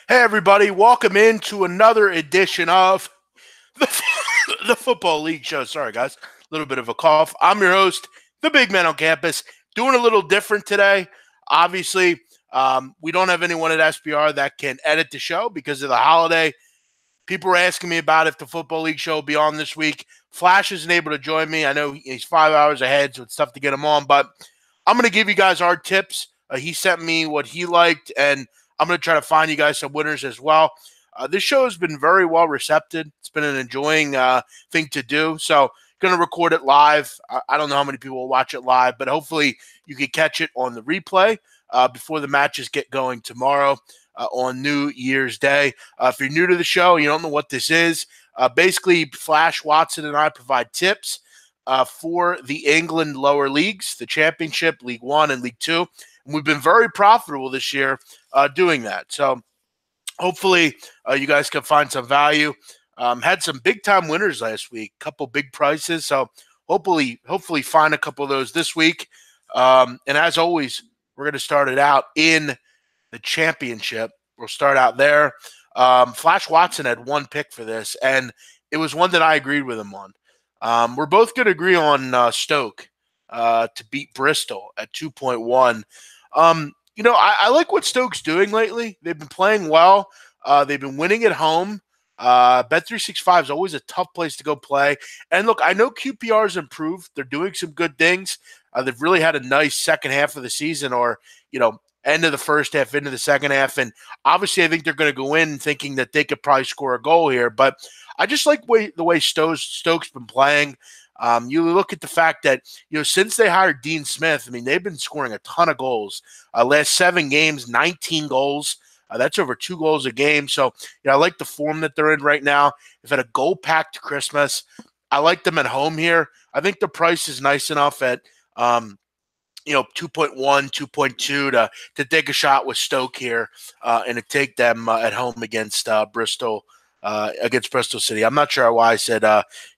Hey, everybody, welcome into another edition of the, the Football League Show. Sorry, guys, a little bit of a cough. I'm your host, the big man on campus, doing a little different today. Obviously, we don't have anyone at SBR that can edit the show because of the holiday. People were asking me about if the Football League Show will be on this week. Flash isn't able to join me. I know he's 5 hours ahead, so it's tough to get him on, but I'm going to give you guys our tips. He sent me what he liked, and I'm going to try to find you guys some winners as well. This show has been very well received. It's been an enjoying thing to do. So going to record it live. I don't know how many people will watch it live, but hopefully you can catch it on the replay before the matches get going tomorrow on New Year's Day. If you're new to the show, you don't know what this is. Basically, Flash, Watson, and I provide tips for the England lower leagues, the Championship, League One, and League Two. And we've been very profitable this year doing that. So hopefully you guys can find some value. Had some big-time winners last week, a couple big prices. So hopefully find a couple of those this week. And as always, we're going to start it out in the Championship. We'll start out there. Flash Watson had one pick for this, and it was one that I agreed with him on. We're both going to agree on Stoke to beat Bristol at 2.1. I like what Stoke's doing lately. They've been playing well. They've been winning at home. Bet365 is always a tough place to go play. And look, I know QPR has improved. They're doing some good things. They've really had a nice second half of the season, or, end of the first half, into the second half. And obviously I think they're going to go in thinking that they could probably score a goal here. But I just like the way Stoke's been playing. You look at the fact that, since they hired Dean Smith, they've been scoring a ton of goals. Last 7 games, 19 goals. That's over 2 goals a game. So, I like the form that they're in right now. They've had a goal-packed Christmas. I like them at home here. I think the price is nice enough at 2.1, 2.2 to take a shot with Stoke here and to take them at home against Bristol. Against Bristol City. I'm not sure why I said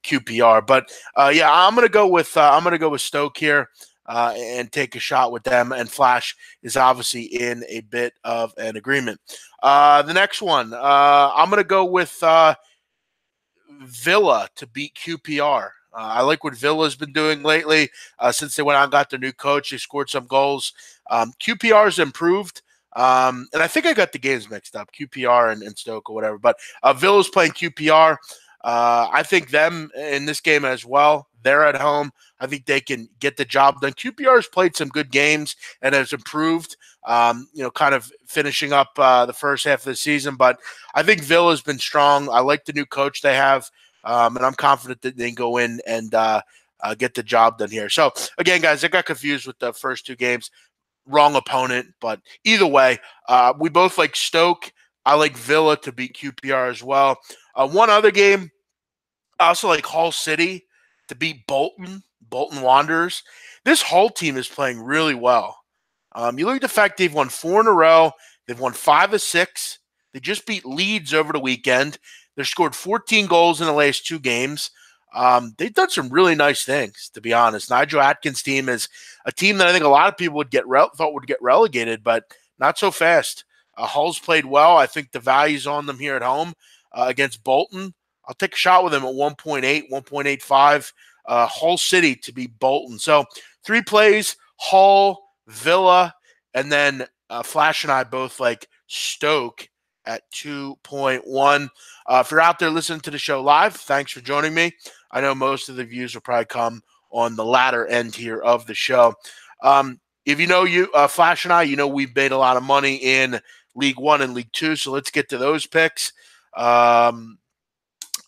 QPR, but I'm gonna go with Stoke here and take a shot with them. And Flash is obviously in a bit of an agreement. The next one, I'm gonna go with Villa to beat QPR. I like what Villa's been doing lately since they went out and got their new coach. They scored some goals. QPR's improved. And I think I got the games mixed up, QPR and Stoke or whatever. But Villa's playing QPR. I think them in this game as well. They're at home. I think they can get the job done. QPR's played some good games and has improved, kind of finishing up the first half of the season. But I think Villa's been strong. I like the new coach they have, and I'm confident that they can go in and get the job done here. So, again, guys, I got confused with the first 2 games. Wrong opponent, but either way, we both like Stoke. I like Villa to beat QPR as well. One other game, I also like Hull City to beat Bolton Wanderers. This Hull team is playing really well. You look at the fact they've won 4 in a row. They've won 5 of 6. They just beat Leeds over the weekend. They've scored 14 goals in the last 2 games. They've done some really nice things, to be honest. Nigel Atkins' team is a team that I think a lot of people would thought would get relegated, but not so fast. Hull's played well. I think the value's on them here at home against Bolton. I'll take a shot with them at 1.8, 1.85. Hull City to beat Bolton. So 3 plays, Hull, Villa, and then Flash and I both like Stoke at 2.1. If you're out there listening to the show live, thanks for joining me. I know most of the views will probably come on the latter end here of the show. If you know Flash and I, we've made a lot of money in League One and League Two, so let's get to those picks. I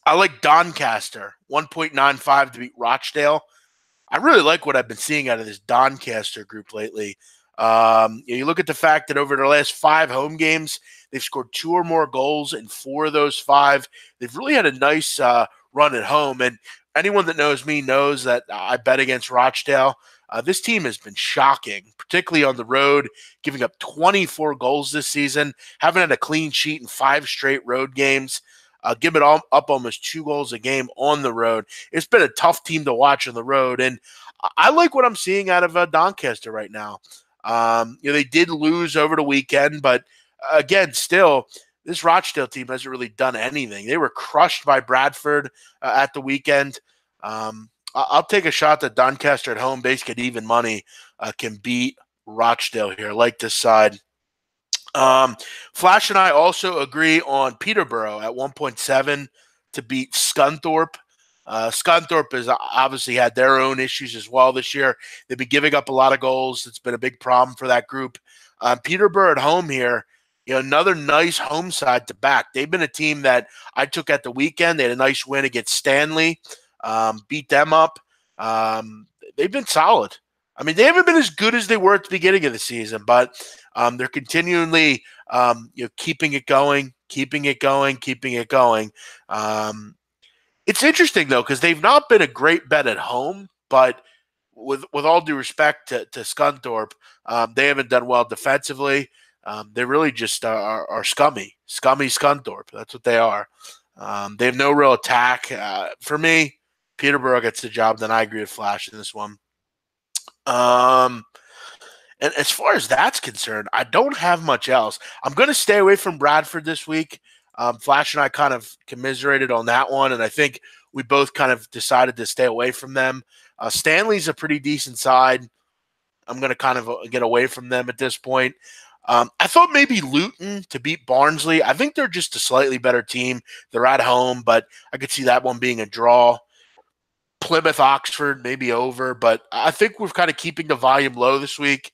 like Doncaster, 1.95 to beat Rochdale. I really like what I've been seeing out of this Doncaster group lately. You look at the fact that over their last 5 home games, they've scored 2 or more goals in 4 of those 5. They've really had a nice run at home. And anyone that knows me knows that I bet against Rochdale. This team has been shocking, particularly on the road, giving up 24 goals this season, haven't had a clean sheet in 5 straight road games, giving up almost 2 goals a game on the road. It's been a tough team to watch on the road. And I like what I'm seeing out of Doncaster right now. They did lose over the weekend, but again, still, this Rochdale team hasn't really done anything. They were crushed by Bradford at the weekend. I'll take a shot that Doncaster at home, base get even money, can beat Rochdale here. I like this side. Flash and I also agree on Peterborough at 1.7 to beat Scunthorpe. Scunthorpe has obviously had their own issues as well this year. They've been giving up a lot of goals. It's been a big problem for that group. Peterborough at home here, another nice home side to back. They've been a team that I took at the weekend. They had a nice win against Stanley, beat them up. They've been solid. I mean, they haven't been as good as they were at the beginning of the season, but they're continually, keeping it going. It's interesting though because they've not been a great bet at home, but with all due respect to Scunthorpe, they haven't done well defensively. They really just are scummy Scunthorpe. That's what they are. They have no real attack. For me, Peterborough gets the job. Then I agree with Flash in this one. And as far as that's concerned, I don't have much else. I'm going to stay away from Bradford this week. Flash and I kind of commiserated on that one, and I think we both kind of decided to stay away from them. Stanley's a pretty decent side. I'm going to kind of get away from them at this point. I thought maybe Luton to beat Barnsley. I think they're just a slightly better team. They're at home, but I could see that one being a draw. Plymouth, Oxford, maybe over, but I think we're kind of keeping the volume low this week.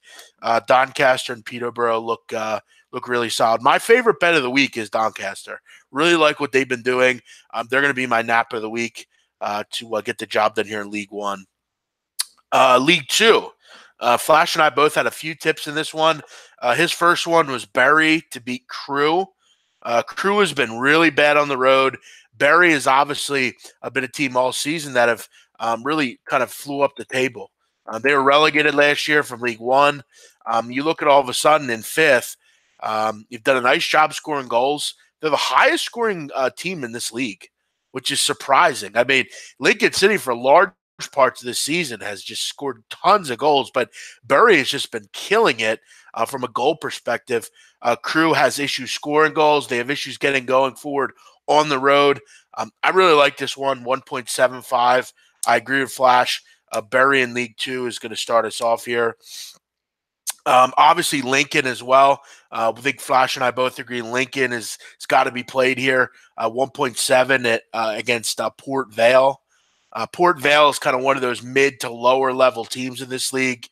Doncaster and Peterborough look really solid. My favorite bet of the week is Doncaster. Really like what they've been doing. They're going to be my nap of the week to get the job done here in League One. League Two. Flash and I both had a few tips in this one. His first one was Bury to beat Crewe. Crewe has been really bad on the road. Bury has obviously been a team all season that have really kind of flew up the table. They were relegated last year from League One. You look at all of a sudden in fifth, you've done a nice job scoring goals. They're the highest scoring team in this league, which is surprising. I mean, Lincoln City for large parts of this season has just scored tons of goals, but Bury has just been killing it from a goal perspective. Crewe has issues scoring goals. They have issues getting going forward on the road. I really like this one, 1.75. I agree with Flash. Bury in League Two is going to start us off here. Obviously, Lincoln as well. I think Flash and I both agree Lincoln has got to be played here. 1.7 against Port Vale. Port Vale is kind of one of those mid to lower level teams in this league.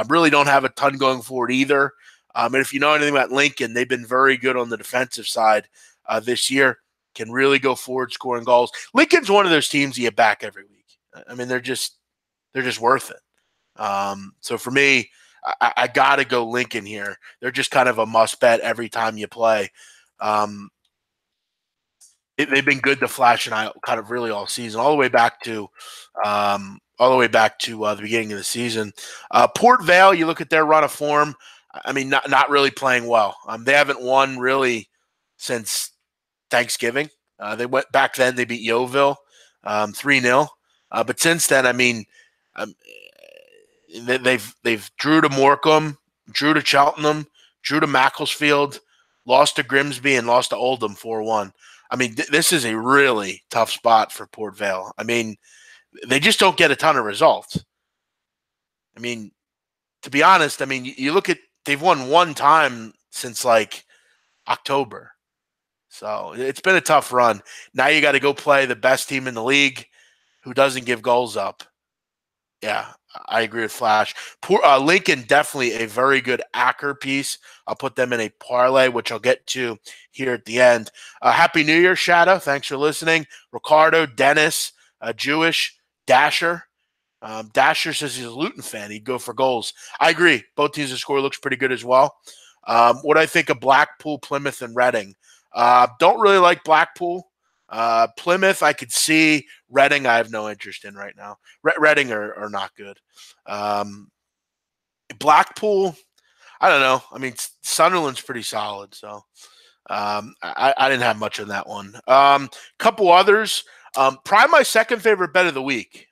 Really don't have a ton going forward either. And if you know anything about Lincoln, they've been very good on the defensive side this year. Can really go forward scoring goals. Lincoln's one of those teams you back every week. I mean, they're just worth it. So for me, I got to go Lincoln here. They're just kind of a must bet every time you play. They've been good to Flash and I kind of really all season, all the way back to the beginning of the season. Port Vale, you look at their run of form. I mean, not really playing well. They haven't won really since Thanksgiving. They went back then. They beat Yeovil 3-0. But since then, I mean, they've drew to Morecambe, drew to Cheltenham, drew to Macclesfield, lost to Grimsby, and lost to Oldham 4-1. I mean, this is a really tough spot for Port Vale. I mean, they just don't get a ton of results. I mean, to be honest, I mean, you look at they've won one time since like October. So it's been a tough run. Now you got to go play the best team in the league who doesn't give goals up. Yeah, I agree with Flash. Lincoln, definitely a very good Acker piece. I'll put them in a parlay, which I'll get to here at the end. Happy New Year, Shadow. Thanks for listening. Ricardo, Dennis, Jewish, Dasher. Dasher says he's a Luton fan. He'd go for goals. I agree. Both teams' score looks pretty good as well. What do I think of Blackpool, Plymouth, and Reading? Don't really like Blackpool. Plymouth, I could see. Reading, I have no interest in right now. Reading are not good. Blackpool, I don't know. I mean, Sunderland's pretty solid, so I didn't have much on that one. Couple others. Probably my second favorite bet of the week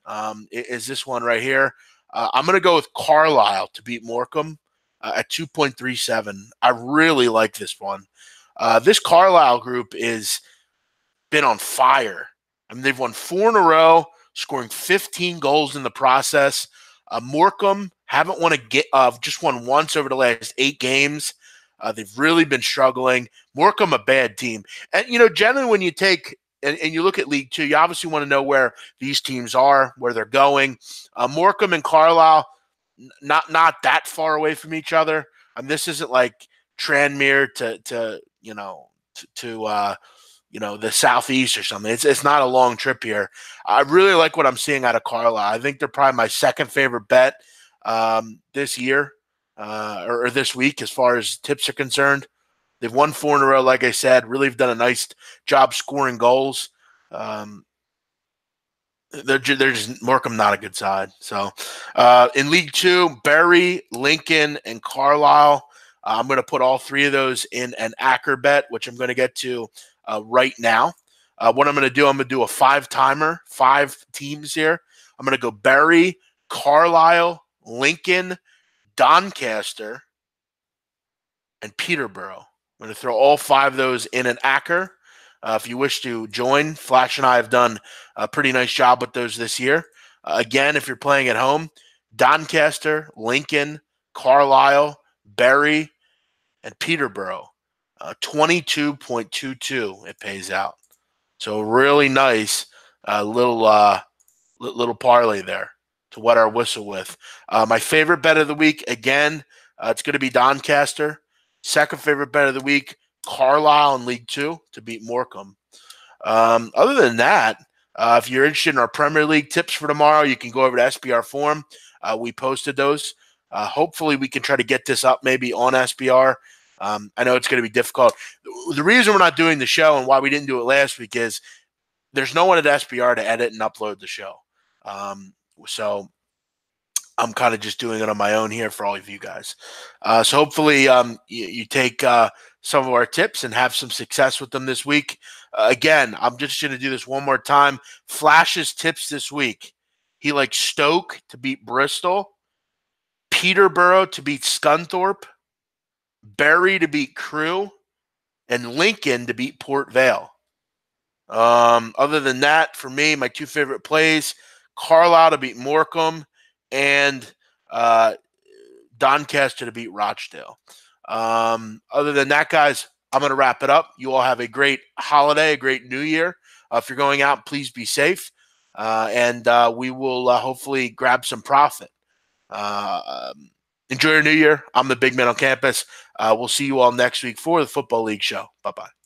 is this one right here. I'm going to go with Carlisle to beat Morecambe at 2.37. I really like this one. This Carlisle group is been on fire. I mean, they've won 4 in a row, scoring 15 goals in the process. Morecambe haven't won just won once over the last 8 games. They've really been struggling. Morecambe, a bad team. And, generally when you take and you look at League Two, you obviously want to know where these teams are, where they're going. Morecambe and Carlisle, not that far away from each other. This isn't like Tranmere to the southeast or something. It's not a long trip here. I really like what I'm seeing out of Carlisle. I think they're probably my second favorite bet this year or this week as far as tips are concerned. They've won 4 in a row, like I said. Really have done a nice job scoring goals. They're just Morecambe, not a good side. So in League Two, Bury, Lincoln, and Carlisle. I'm going to put all 3 of those in an Acker bet, which I'm going to get to right now. What I'm going to do, I'm going to do a 5-timer, 5 teams here. I'm going to go Bury, Carlisle, Lincoln, Doncaster, and Peterborough. I'm going to throw all 5 of those in an Acker. If you wish to join, Flash and I have done a pretty nice job with those this year. Again, if you're playing at home, Doncaster, Lincoln, Carlisle, Bury, and Peterborough. 22.22 it pays out. So really nice little parlay there to wet our whistle with. My favorite bet of the week, again, it's going to be Doncaster. Second favorite bet of the week, Carlisle in League Two to beat Morecambe. Other than that, if you're interested in our Premier League tips for tomorrow, you can go over to SBR Forum. We posted those. Hopefully we can try to get this up maybe on SBR. I know it's going to be difficult. The reason we're not doing the show and why we didn't do it last week is there's no one at SBR to edit and upload the show. So I'm kind of just doing it on my own here for all of you guys. So hopefully you take some of our tips and have some success with them this week. Again, I'm just going to do this one more time. Flash's tips this week. He likes Stoke to beat Bristol, Peterborough to beat Scunthorpe, Bury to beat Crewe, and Lincoln to beat Port Vale. Other than that, for me, my 2 favorite plays, Carlisle to beat Morecambe and Doncaster to beat Rochdale. Other than that, guys, I'm going to wrap it up. You all have a great holiday, a great new year. If you're going out, please be safe. And we will hopefully grab some profit. Enjoy your new year. I'm the big man on campus. We'll see you all next week for the Football League show. Bye-bye.